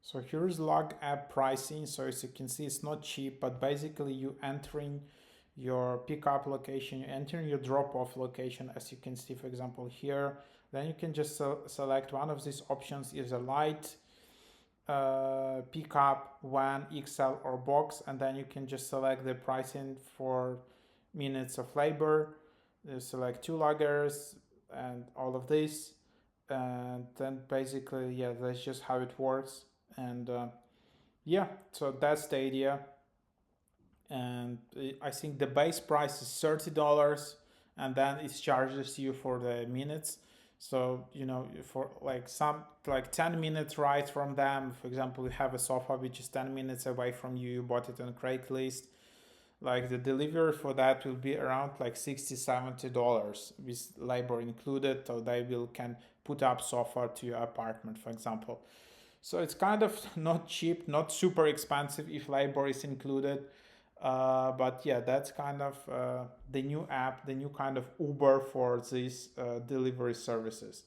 So here's log app pricing. So as you can see, it's not cheap, but basically you entering your pickup location, you entering your drop-off location, as you can see, for example, here. Then you can just select one of these options, either light, pickup, van, XL, or box, and then you can just select the pricing for minutes of labor. You select two loggers and all of this, and then basically, yeah, that's just how it works. And yeah, so that's the idea. And I think the base price is $30, and then it charges you for the minutes. So for like some like 10 minutes ride from them, for example, you have a sofa which is 10 minutes away from you. You bought it on Craigslist. Like the delivery for that will be around like $60-70 with labor included. So they will can put up sofa to your apartment, for example. So it's kind of not cheap, not super expensive if labor is included. But yeah, that's kind of the new app, the new kind of Uber for these delivery services.